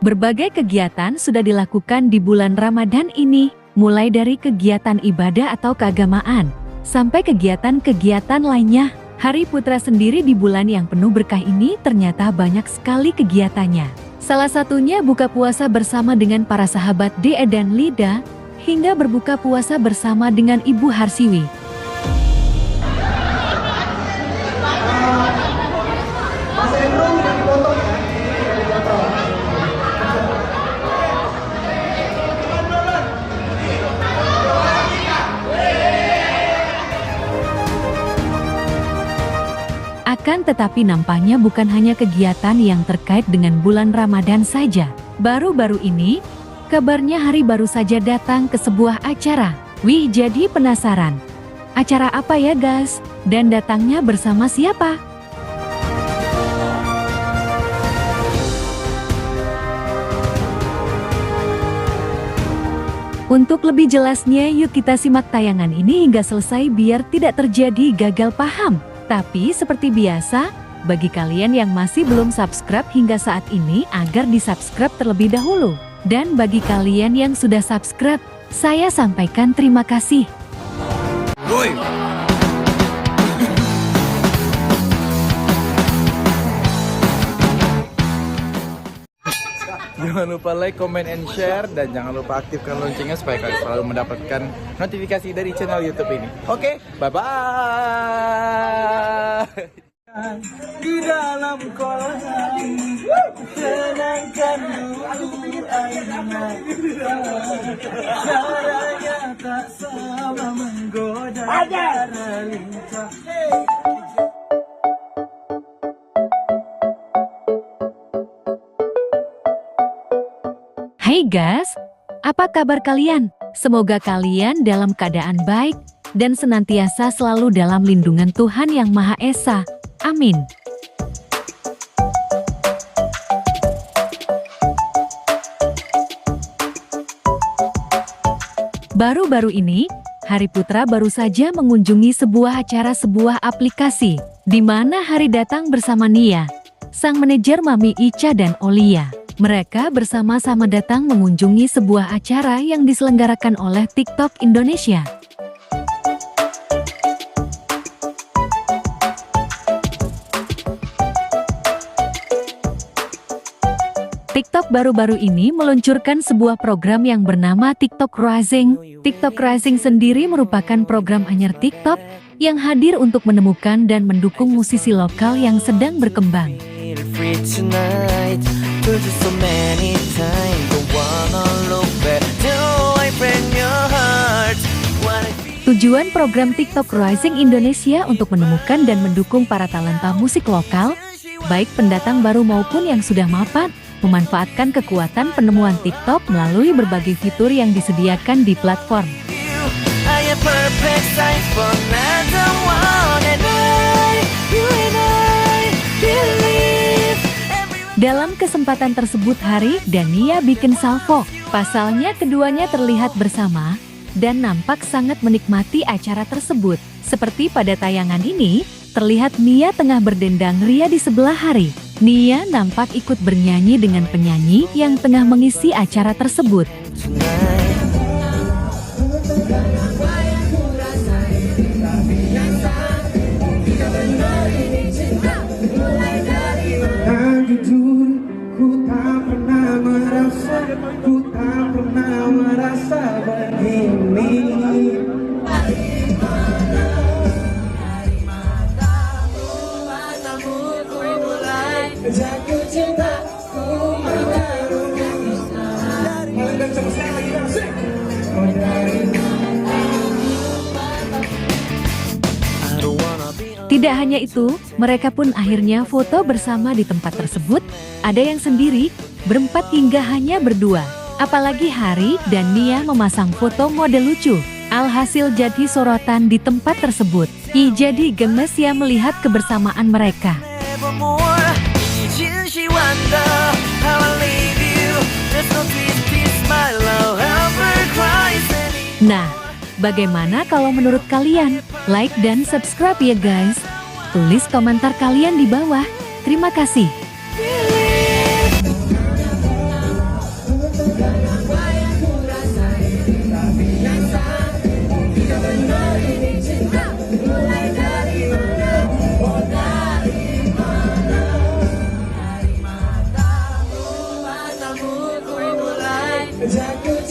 Berbagai kegiatan sudah dilakukan di bulan Ramadan ini, mulai dari kegiatan ibadah atau keagamaan, sampai kegiatan-kegiatan lainnya. Hari Putra sendiri di bulan yang penuh berkah ini ternyata banyak sekali kegiatannya. Salah satunya buka puasa bersama dengan para sahabat Dea dan Lida, hingga berbuka puasa bersama dengan Ibu Harsiwi. Akan tetapi nampaknya bukan hanya kegiatan yang terkait dengan bulan Ramadan saja. Baru-baru ini, kabarnya Hari baru saja datang ke sebuah acara. Wih, jadi penasaran. Acara apa ya guys? Dan datangnya bersama siapa? Untuk lebih jelasnya, yuk kita simak tayangan ini hingga selesai biar tidak terjadi gagal paham. Tapi seperti biasa, bagi kalian yang masih belum subscribe hingga saat ini agar di-subscribe terlebih dahulu. Dan bagi kalian yang sudah subscribe, saya sampaikan terima kasih. Woi. Jangan lupa like, comment, and share, dan jangan lupa aktifkan loncengnya supaya kalian selalu mendapatkan notifikasi dari channel YouTube ini. Oke, bye-bye. Di dalam kolam tenangkan dulu airnya, caranya tak sama menggoda para lincah. Hai guys, apa kabar kalian? Semoga kalian dalam keadaan baik dan senantiasa selalu dalam lindungan Tuhan Yang Maha Esa. Amin. Baru-baru ini, Hari Putra baru saja mengunjungi sebuah aplikasi, di mana Hari datang bersama Nia, sang manajer Mami Ica dan Olia. Mereka bersama-sama datang mengunjungi sebuah acara yang diselenggarakan oleh TikTok Indonesia. TikTok baru-baru ini meluncurkan sebuah program yang bernama TikTok Rising. TikTok Rising sendiri merupakan program anyar TikTok yang hadir untuk menemukan dan mendukung musisi lokal yang sedang berkembang. Tujuan program TikTok Rising Indonesia untuk menemukan dan mendukung para talenta musik lokal, baik pendatang baru maupun yang sudah mapan, memanfaatkan kekuatan penemuan TikTok melalui berbagai fitur yang disediakan di platform. Dalam kesempatan tersebut Hari dan Nia bikin salvo. Pasalnya keduanya terlihat bersama dan nampak sangat menikmati acara tersebut. Seperti pada tayangan ini, terlihat Nia tengah berdendang ria di sebelah Hari. Nia nampak ikut bernyanyi dengan penyanyi yang tengah mengisi acara tersebut. Ku tak pernah merasa begini. Jatuh cintaku mengarungi Tidak hanya itu, mereka pun akhirnya foto bersama di tempat tersebut. Ada yang sendiri, berempat hingga hanya berdua. Apalagi Hari dan Nia memasang foto model lucu. Alhasil jadi sorotan di tempat tersebut. Jadi gemes ya melihat kebersamaan mereka. Nah, bagaimana kalau menurut kalian? Like dan subscribe ya guys. Tulis komentar kalian di bawah. Terima kasih. benar ini cinta, mulai dari mana? Oh dari mana? Dari matamu, matamu ku mulai jaga.